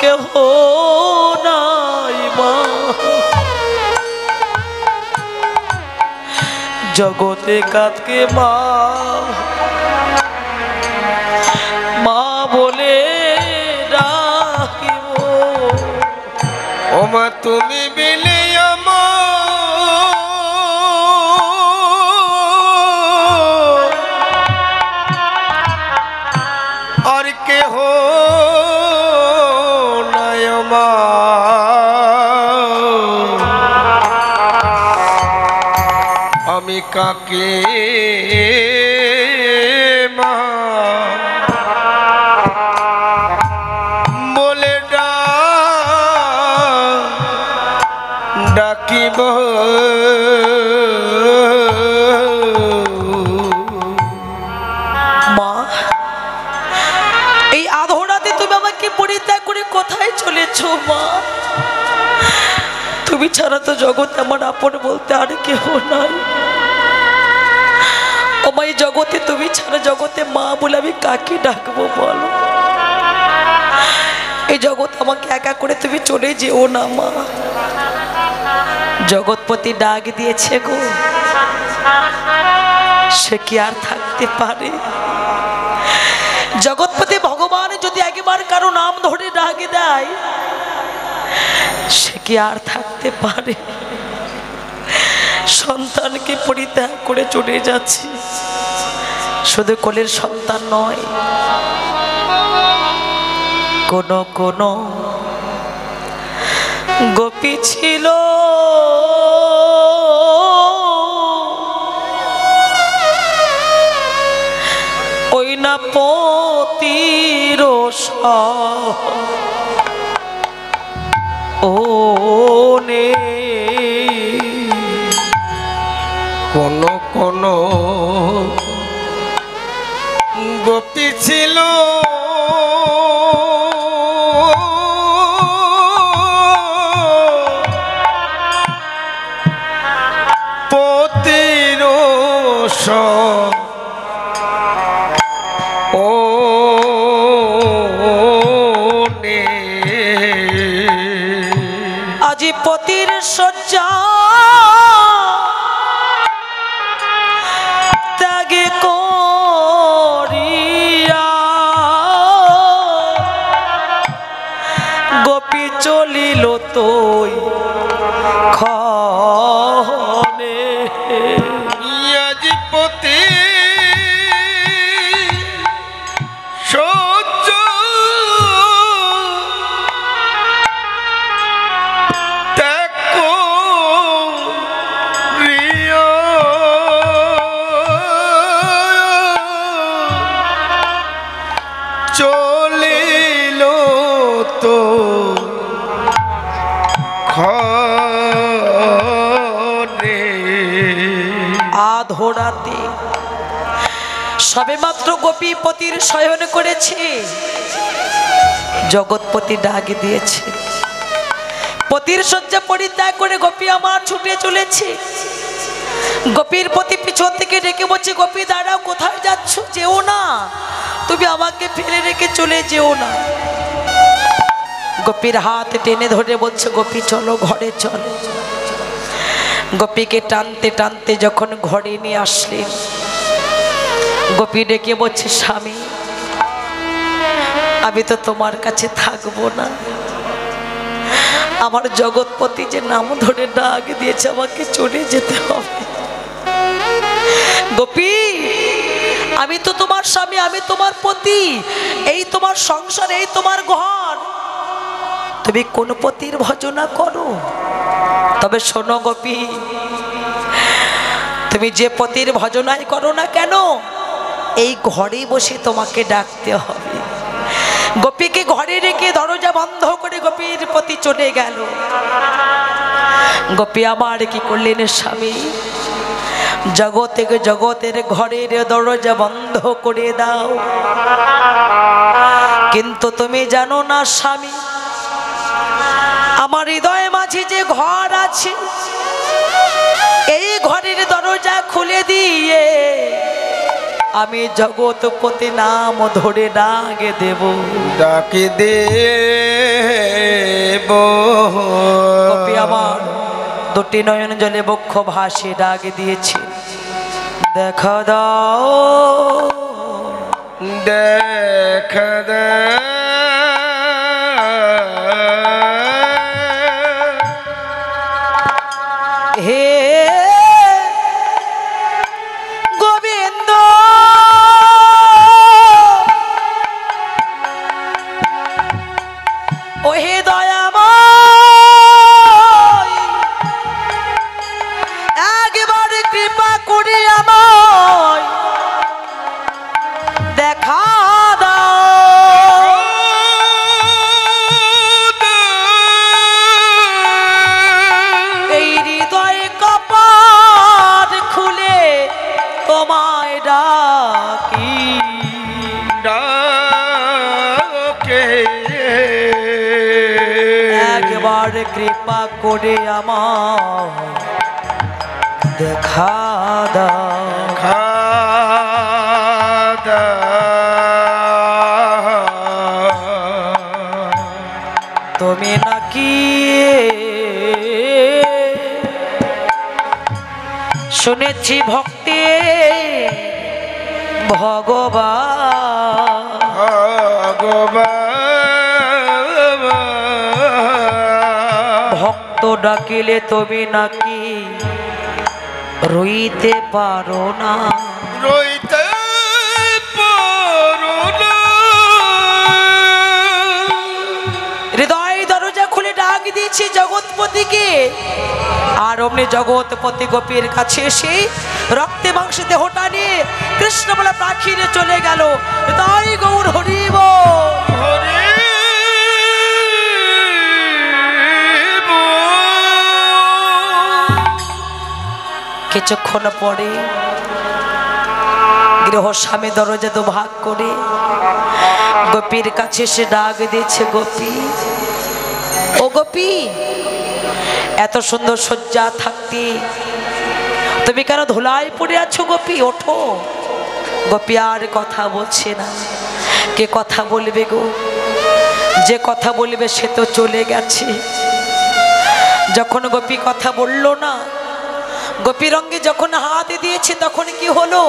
কেহ নাই মা, জগতে কাঁদকে মা মা বলে ডাকিব। ও মা তুমি বিলে আর কেহ নাই মা, আমি কাকে মা বলে ডাকিব। মা এই আধরাতে তুমি আমাকে পরিত্যাগ করে কোথায় চলেছো মা? তুমি ছাড়া তো জগতে আমার আপন বলতে আর কেহ নাই। ও মা এই জগতে তুমি ছাড়া জগতে মা বলে আমি কাকে ডাকবো বলো? এই জগৎ আমাকে একা করে তুমি চলে যেও না মা। জগৎপতি ডাক দিয়েছে গো, সে কি আর থাকতে পারে? জগৎপতি ভগবান যদি একবার কারো নাম ধরে ডাক দেয়, সে কি আর থাকতে পারে? সন্তানকে পরিত্যাগ করে চলে যাচ্ছে, শুধু কোলের সন্তান নয়, কোন কোন গোপী ছিল ওই না পতির ও নে, কোন কোন গোপী ছিল পতির ও নে, আজি পতির শয্যা ত্যাগে করিয়া গোপী চলিল তোই খনে। আজি পতি সহ্য ত্যাগ করিয়া চলিল তো আধরাতে সবে মাত্র গোপী পতির শয়ন করেছে, জগৎপতি ডাক দিয়েছে, পতির শয্যা পরিত্যাগ করে গোপী আমার ছুটে চলেছে। গোপীর পতি পিছন থেকে ডেকে বলছে, গোপী দাঁড়াও, কোথায় যাচ্ছ? যেও না, তুমি আমাকে ফেলে রেখে চলে যেও না। গোপীর হাত টেনে ধরে বলছে, গোপী চলো ঘরে চলো। গোপীকে টানতে টানতে যখন ঘরে নিয়ে আসলেন, গোপী ডেকে বলছে, স্বামী আমি তো তোমার কাছে থাকবো না, আমার জগৎপতি যে নাম ধরে ডাক দিয়েছে আমাকে চলে যেতে হবে। গোপী আমি তো তোমার স্বামী, আমি তোমার পতি, এই তোমার সংসার, এই তোমার ঘর, তুমি কোন পতির ভজনা করো? তবে শোনো গোপী, তুমি যে পতির ভজনাই করো না কেন, এই ঘরে বসে তোমাকে ডাকতে হবে। গোপীকে ঘরে রেখে দরজা বন্ধ করে গোপীর পতি চলে গেল। গোপী আমার কি করলেন স্বামী, জগতের ঘরের দরজা বন্ধ করে দাও। কিন্তু তুমি জানো না স্বামী, আমার হৃদয়ে মাঝে যে ঘর আছে, এই ঘরের দরজা খুলে দিয়ে আমি জগৎপতি নাম ধরে ডাকে দেব। ডাকে দেব গোপী আমার দুটি নয়ন জলে বক্ষ ভাসে ডাকে দিয়েছে, দেখা দাও দেখা দাও হে গোবিন্দ। ও হে দয়াময়, একবার কৃপা করে আমায় দেখা দাও। এই হৃদয় কপাট খুলে তোমায় ডাকি, ডাকে একবার কৃপা করে আমায় দেখা দাও। খাদা তুমি নাকি শুনেছি ভক্তি ভগবান, ভক্ত ডাকিলে তুমি নাকি রইতে পারো না। রইতে পারো না। হৃদয় দরজা খুলে ডাক দিয়েছি জগৎপতিকে, আর অমনি জগৎপতি গোপীর কাছে এসে রক্তে মাংসে দেহটা নিয়ে কৃষ্ণ বলে পাখিরে চলে গেল। হৃদয় গৌর হরিব। কিছুক্ষণ পরে গৃহস্বামী দরজা তো ভাগ করে গোপীর কাছে এসে ডাক দিয়েছে, গোপী ও গোপী, এত সুন্দর শয্যা থাকতে তুমি কেন ধুলায় পড়ে আছো? গোপী ওঠো। গোপী আর কথা বলছে না। কে কথা বলবে গো? যে কথা বলবে সে তো চলে গেছে। যখন গোপী কথা বলল না, গোপী রঙ্গে যখন হাত দিয়েছে তখন কি হলো?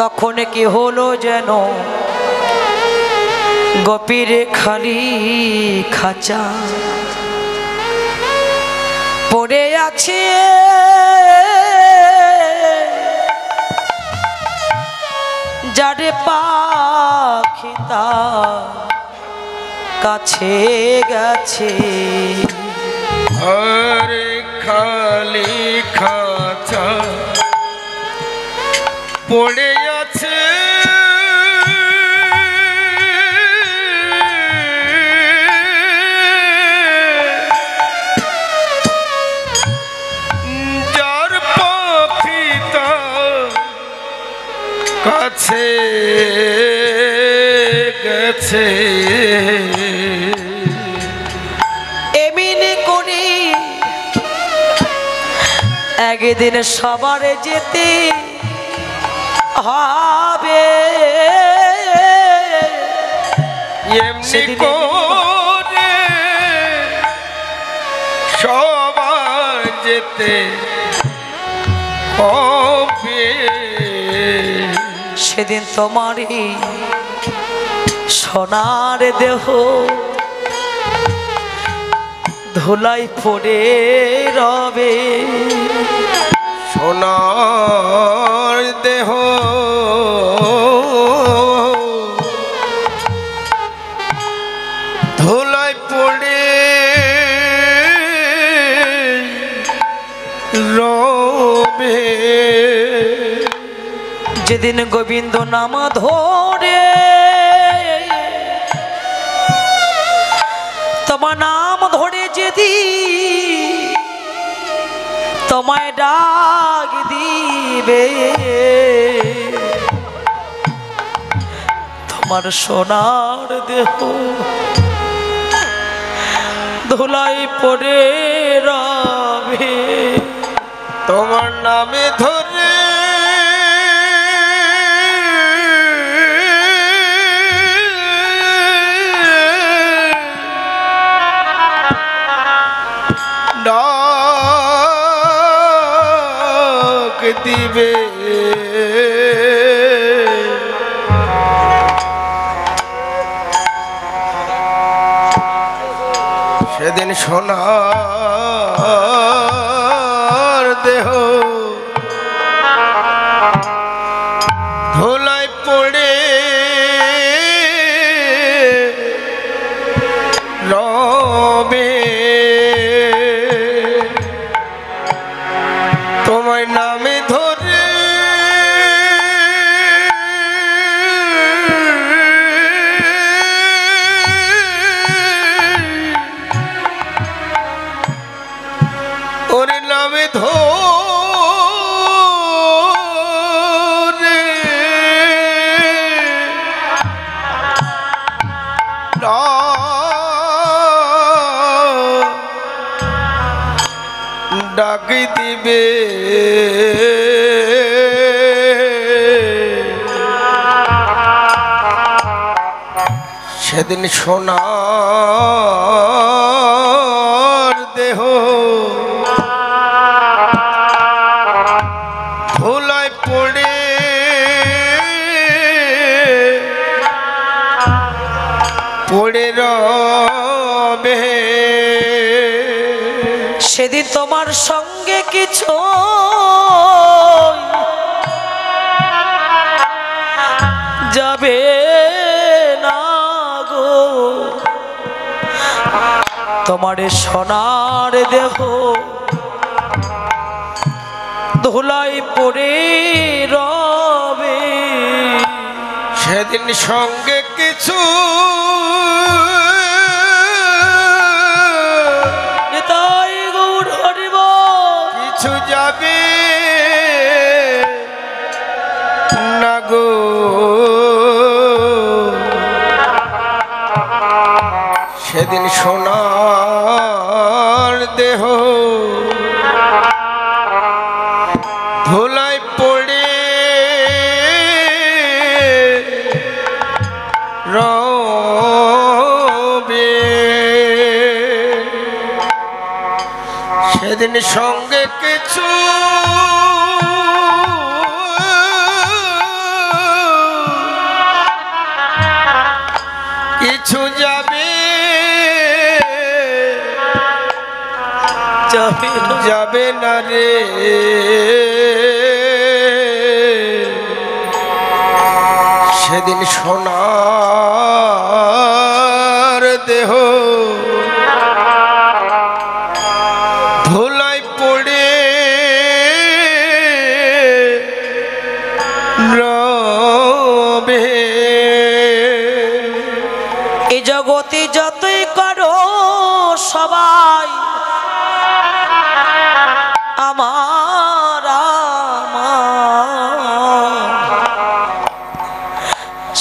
তখন কি হলো যেন গোপীর খালি খাঁচা পড়ে আছে, যারে পাখি তার কাছে গেছে। আরে খালি খাঁচা পড়ে আছে, যার পাখি তার কাছে গেছে। এমনি করি একদিন সবার যেতে হবে, এমনি করে সবার যেতে হবে। সেদিন তোমারই সোনার দেহ ধুলাই পড়ে রবে। সোনার দেহ ধুলায় পড়ে রবে। যেদিন গোবিন্দ নাম ধরে তোমার নাম ধরে যেদিন তোমায় ডাক দিবে, তোমার সোনার দেহ ধুলাই পড়ে রবে। তোমার নামে ধরে দিবে সেদিন সোনার দেহ ধুলায় পড়ে রবে তোমার নামে ধরে ওরে নামে ধরে ডাক দিবে সেদিন সোনার দেহ ধুলায় পড়ে পড়ে রবে সেদিন তোমার সঙ্গে কিছু যাবে না গো, তোমার সোনার দেহ ধুলাই পড়ে রবে। সেদিন সঙ্গে কিছু তাই গৌর হরিব কিছু যাবে না গো, সেদিন সোনার দেহ ধুলায় পড়ে রবে সেদিন সঙ্গে কিছু কিছু যাবে যাবে না রে সেদিন সোনার দেহ ধুলায় পড়ে রবে এই জগতে যতই করো সবাই আমার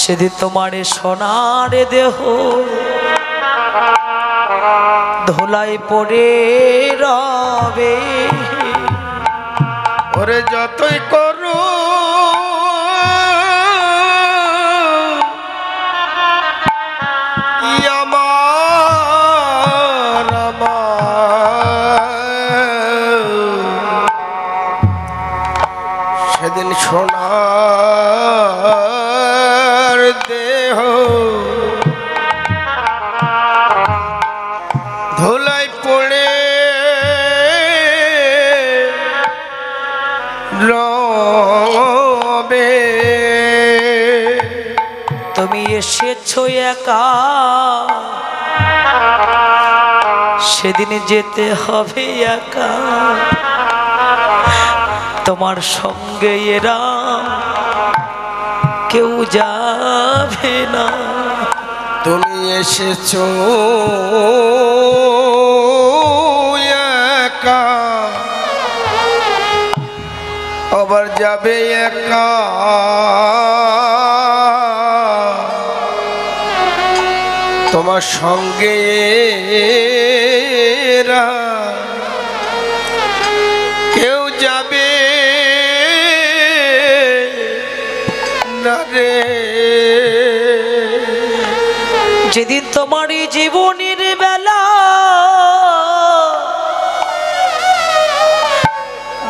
সেদিন তোমার সোনার দেহ ধুলাই পড়ে রবে। ওরে যতই করো সেদিন সোনার দেহ ধুলাই পড়ে রবে তুমি এসেছো একা সেদিন যেতে হবে একা, তোমার সঙ্গে এরা কেউ যাবে না। তুমি এসেছো একা আবার যাবে একা, তোমার সঙ্গে এরা কেউ যাবে না রে যেদিন তোমারই জীবনের বেলা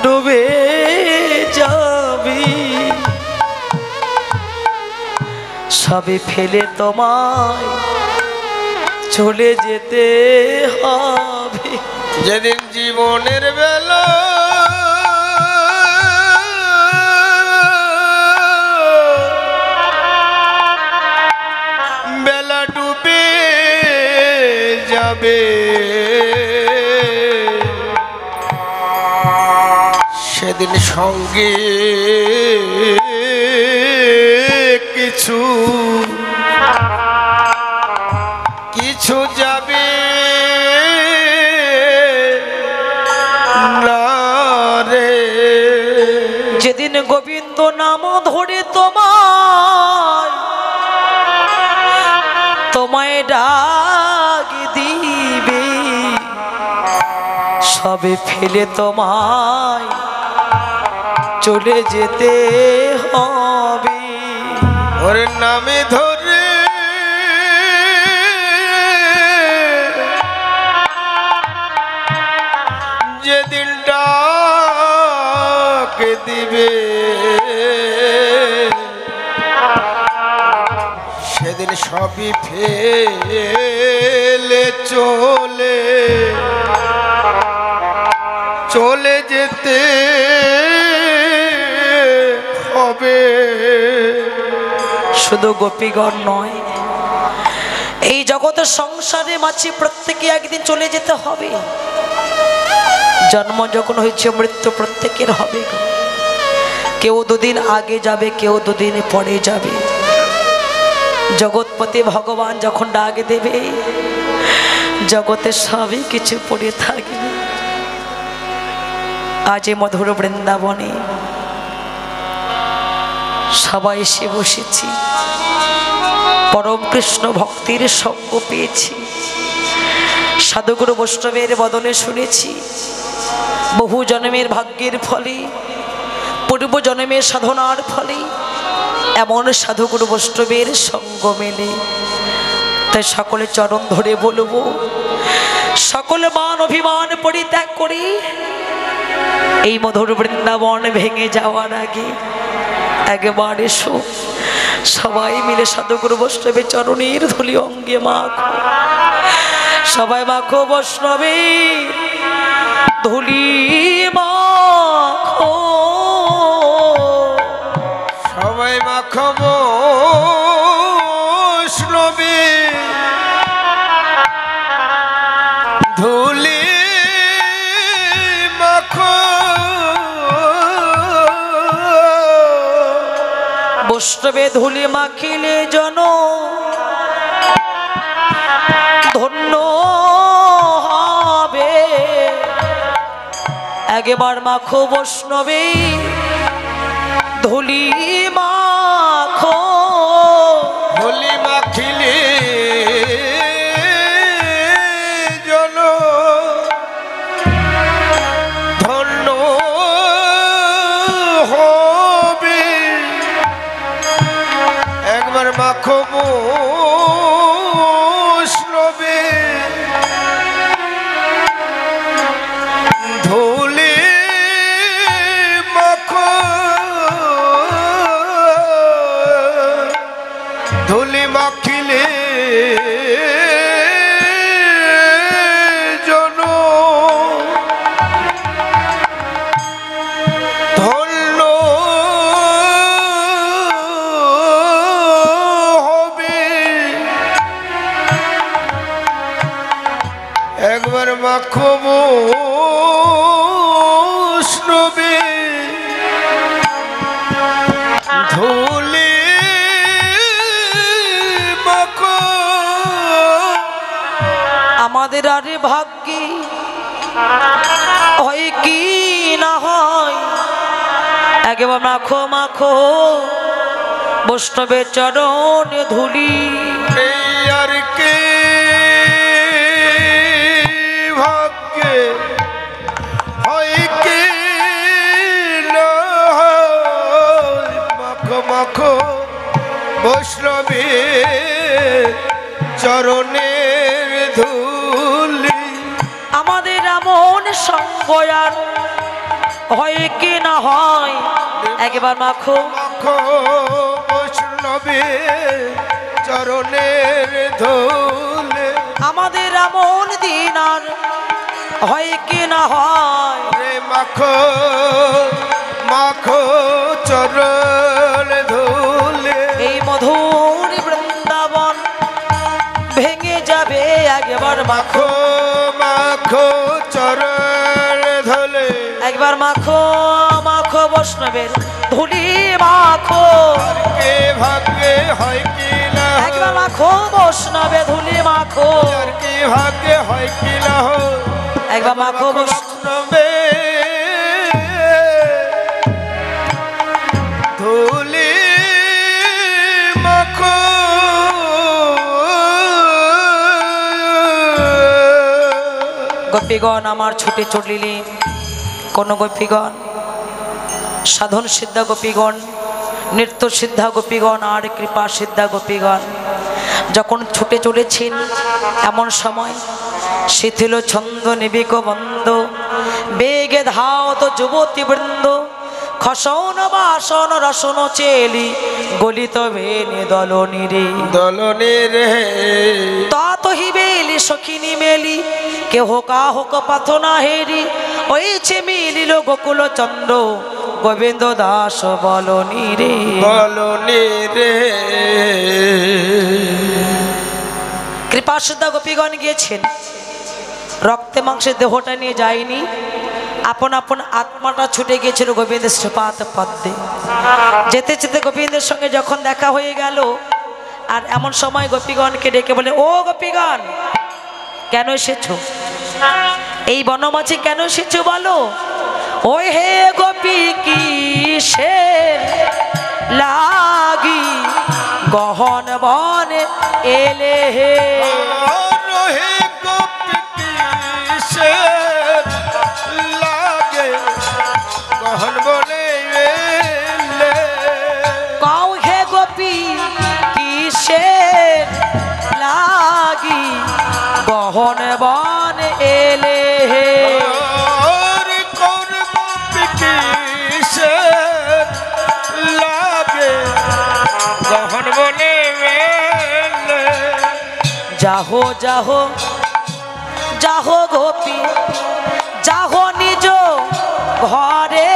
ডুবে সবে ফেলে তোমায় চলে যেতে হবে। যেদিন জীবনের বেলা বেলা ডুবে যাবে, সেদিন সঙ্গে কিছু কিছু যাবে না রে। যেদিন গোবিন্দ নাম ধরে তোমায় তোমায় ডাক দিবে, সবে ফেলে তোমায় চলে যেতে হবে। ওর নামে ধরে যেদিন ডাক দিবে, সেদিন সবই ফেলে চলে যেতে হবে। শুধু গোপীগণ নয়, এই জগতের সংসারে মাছি প্রত্যেকে একদিন চলে যেতে হবে। জন্ম যখন হয়েছে মৃত্যু প্রত্যেকের হবে। কেউ দুদিন আগে যাবে, কেউ দুদিন পরে যাবে। জগৎপতি ভগবান যখন ডাক দেবে, জগতে সবই কিছু পড়ে থাকবে। আজ এই মধুর বৃন্দাবনে সবাই এসে বসেছি, পরম কৃষ্ণ ভক্তির সঙ্গ পেয়েছি। সাধুগুরু বৈষ্ণবের বদনে শুনেছি বহু জন্মের ভাগ্যের ফলে, পূর্ব জন্মের সাধনার ফলে এমন সাধুগুরু বৈষ্ণবের সঙ্গ মেলে। তাই সকলে চরণ ধরে বলবো, সকল মান অভিমান পরিত্যাগ করি এই মধুর বৃন্দাবন ভেঙে যাওয়ার আগে একবার এসো, সবাই মিলে সাধুগুরু বৈষ্ণবের চরণের ধুলি অঙ্গে মাখো। সবাই মাখো বৈষ্ণবের ধুলি মাখো, সবাই মাখো বৈষ্ণবের ধুলি মাখো। বৈষ্ণবে ধুলি মাখিলে জন ধন্য হবে। একবার মাখো বৈষ্ণবে ধুলি মাখো, ধুলি মাখিলে জন ধন্য হবে। একবার মাখো বৈষ্ণবে ধুলি মাখো, ধুলি মাখিলে জন ধন্য হবে। একবার মাখো বৈষ্ণবে ধুলি মাখো। আমাদের আরে ভাগ্যে হয় কি না হয়, একবার মাখো মাখো বৈষ্ণবের চরণ ধুলি। এই আর কে ভাগ্যে হয় কি না হয়, মাখো মাখো বৈষ্ণবের চরণের ধুলি। আমাদের এমন সঙ্গ আর হয় কি না হয়, একবার মাখো মাখো বৈষ্ণব বৈষ্ণবে চরণের ধুলে আমাদের এমন দিন আর হয় কি না হয়, রে মাখো মাখো চরণ ধুলে এই মধুর বৃন্দাবন ভেঙে যাবে একবার মাখো, মাখো মাখো চরণ ধুলে একবার মাখো মাখো বৈষ্ণবের ধুলি মাখো, কে ভাগ্যে হয় কি না একবার মাখো বৈষ্ণবে ধুলি মাখো, কি ভাগ্যে হয় কি না একবার মাখো বৈষ্ণবে ধুলি মাখো গোপীগণ আমার ছুটে চলিলেন, কোন গোপীগণ সাধন সিদ্ধা গোপীগণ, নৃত্য সিদ্ধা গোপীগণ আর কৃপা সিদ্ধা গোপীগণ যখন ছুটে চলেছেন, এমন সময় শিথিল ছন্দ নিবিক বন্ধ বেগে ধাওত যুবতী বৃন্দ, খসন বাসন রসন চেলি গলিত ভেনে দলনিরে দলনের তত হিবেলি সখিনী মেলি কেহ কাহক পাথনা হেরি, ওইছে মিলিল গোকুল চন্দ্র গোবিন্দ দাস বলনিরে বলনের কৃপা সিদ্ধা গোপীগণ গিয়েছেন, রক্তে মাংসের দেহটা নিয়ে যায়নি, আপন আপন আত্মাটা ছুটে গিয়েছিল গোবিন্দের শ্রীপাদ পদ্মে। যেতে যেতে গোবিন্দের সঙ্গে যখন দেখা হয়ে গেল, আর এমন সময় গোপীগণকে ডেকে বলে, ও গোপীগণ কেন এসেছো, এই বনমাঝে কেন এসেছো বলো। ওই হে গোপী কিসের লাগি গহন বনে এলে হে, রহে গোপী কিসের লাগে গহন বনে এলে, কাউ হে গোপী কিসের লাগি গহন বন এলে হে, গহন বনে এলে, যাহো যাহো যাহো গোপী যাহো নিজ ঘরে,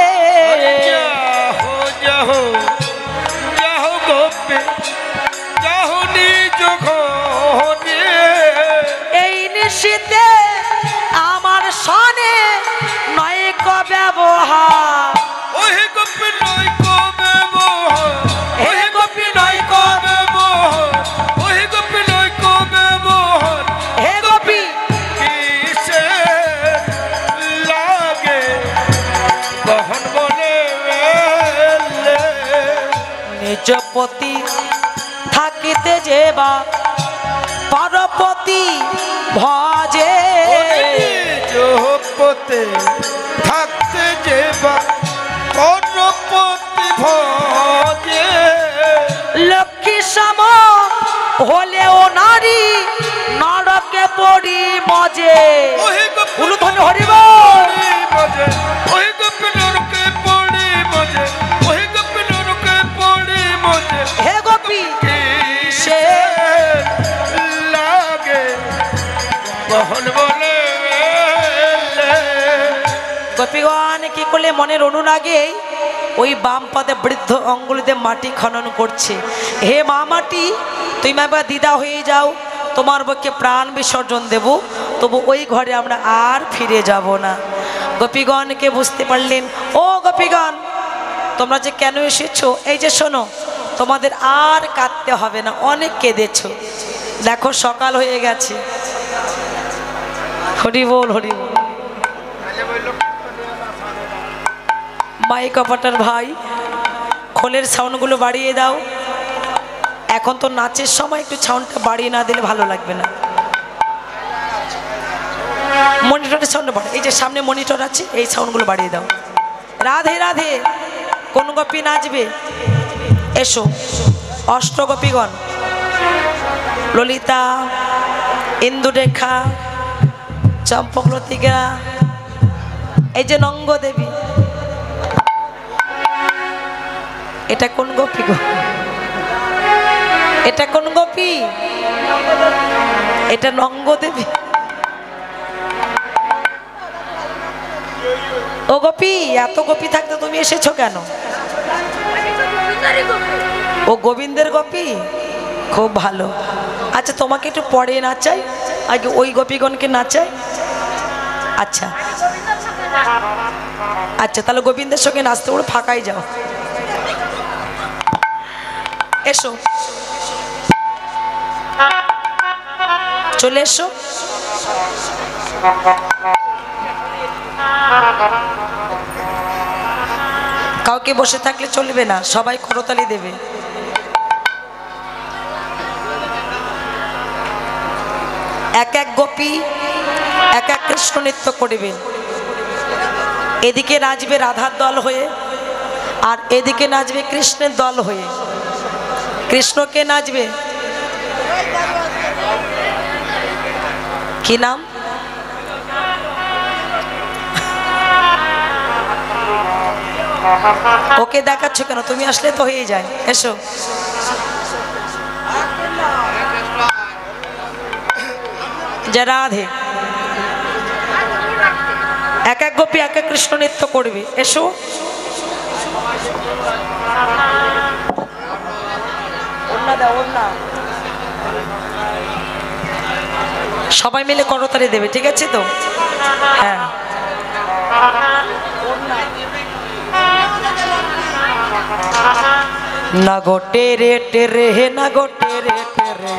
যাহো যাহো যাহো গোপী যাহো নিজ ঘরে, এই নিশীতে আমার সনে নয়ক ব্যবহার, ওহে গোপী নয় কবে মোহ, হে গোপী নয় কবে, ওহে গোপী নয় কবে মোহ, হে গোপী কিসে লাগে গহন বনে এলে, নিজ পতি থাকিতে যেবা পরপতি ভজে, জোপতে থাকতে যেবা পরপতি ভজে, লক্ষ্মী সম হলেও নারী নরকে পড়ি মজে, ওহে গোপী উলুধ্বনি হরিব মজে, ওহে গোপী নরকে পড়ি মজে, ওহে গোপী নরকে পড়ি মজে, হে গোপী কিসে লাগে গহন বনে এলে, গোপীগণ কি করলে মনের অনুরাগে ওই বাম পাদে বৃদ্ধ অঙ্গুলিতে মাটি খনন করছে, হে মা মাটি তুমি একবার দিদা হয়ে যাও, তোমার পক্ষে প্রাণ বিসর্জন দেব, তবু ওই ঘরে আমরা আর ফিরে যাব না। গোপীগণকে বুঝতে পারলেন, ও গোপীগণ তোমরা যে কেন এসেছো, এই যে শোনো তোমাদের আর কাঁদতে হবে না, অনেক কেঁদেছো, দেখো সকাল হয়ে গেছে। হরি বল হরি বল। মাইক অপারেটর ভাই খোলের সাউন্ডগুলো বাড়িয়ে দাও, এখন তো নাচের সময় একটু সাউন্ডটা বাড়িয়ে না দিলে ভালো লাগবে না। মনিটরের সাউন্ড বাড়ে, এই যে সামনে মনিটর আছে এই সাউন্ডগুলো বাড়িয়ে দাও। রাধে রাধে, কোন গোপী নাচবে এসো, অষ্টগোপীগণ ললিতা, ইন্দুরেখা, চম্পকলতিকা, এই যে নঙ্গ দেবী, এটা কোন গোপী গো? এটা কোন গোপী? এটা নঙ্গ দেবী। ও গোপী, এত গোপী থাকতে তুমি এসেছো কেন? ও গোবিন্দের গোপী, খুব ভালো। আচ্ছা তোমাকে একটু পরে নাচাই, আগে ওই গোপীগণকে নাচাই। আচ্ছা আচ্ছা, তাহলে গোবিন্দের সঙ্গে নাচতে ওরা ফাঁকাই যাও। এসো, চলে এসো। কাউকে বসে থাকলে চলবে না, সবাই করতালি দেবে। এক এক গোপী এক এক কৃষ্ণ নৃত্য করবে। এদিকে নাচবে রাধার দল হয়ে, আর এদিকে নাচবে কৃষ্ণের দল হয়ে। কৃষ্ণকে নাচবে, কি নাম? ওকে দেখাচ্ছ কেন? তুমি আসলে তো হয়ে যায়। এসো, জয় রাধে। এক এক গোপী এক এক কৃষ্ণ নৃত্য করবে। এসো, সবাই মিলে করতালি দেবে, ঠিক আছে তো? হ্যাঁ, না গো টেরে টেরে হে, না গো টেরে টেরে,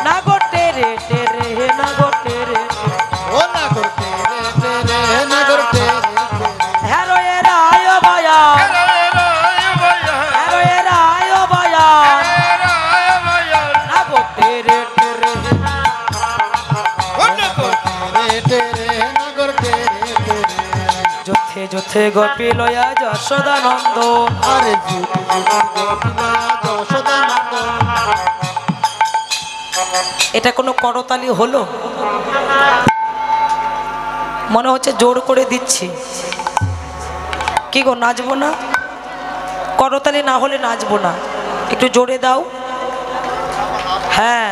না গো টেরে টেরে হে, না গো টেরে, হ্যারো এরা আয় বায়া, হ্যারো এরা আয় বায়া, না গো টেরে টেরে, যথে যথে গোপী লয়া যশোদানন্দ। এটা কোনো করতালি হলো? মনে হচ্ছে জোর করে দিচ্ছি। কি গো, নাচবো না? করতালি না হলে নাচবো না, একটু জোরে দাও। হ্যাঁ,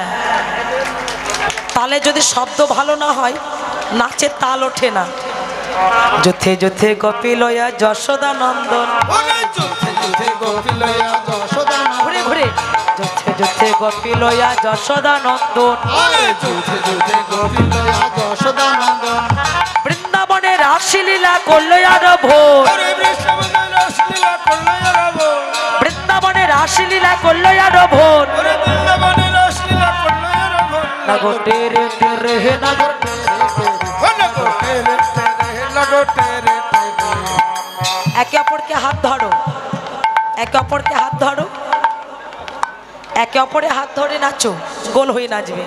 তালে যদি শব্দ ভালো না হয় নাচের তাল ওঠে না। যথে যথে গোপী লয়া যশোদানন্দন, ঘুরে ঘুরে যথে যথে গোপী লয়া যশোদানন্দন। বৃন্দাবনে রাসলীলা করলো আর ভোর, বৃন্দাবনে রাসলীলা করলো আর ভোর। না গো টেরে টেরে হে, না গো একে অপরকে হাত ধরো, একে অপরকে হাত ধরো, একে অপরে হাত ধরে নাচো, গোল হয়ে নাচবে।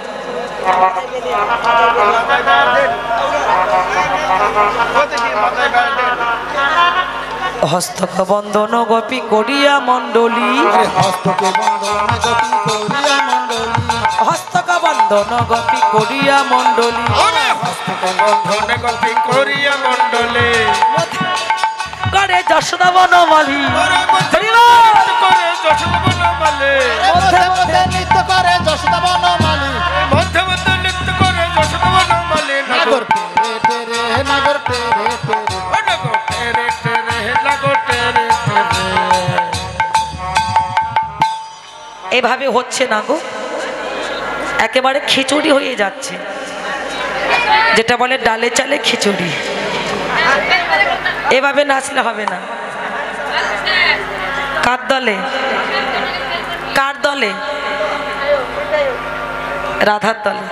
হস্তক বন্ধন গোপী করিয়া মণ্ডলী, হস্তক বন্ধন গোপী করিয়া মণ্ডলী, করে যশোদা বনমালী, মধ্যে মধ্যে নৃত্য করে যশোদা বনমালী, নাগর টেরে টেরে, নাগর টেরে টেরে। এভাবে হচ্ছে না গো, একেবারে খিচুড়ি হয়ে যাচ্ছে, যেটা বলে ডালে চালে খিচুড়ি। এভাবে নাচলে হবে না। কার দলে? কার দলে? রাধার দলে।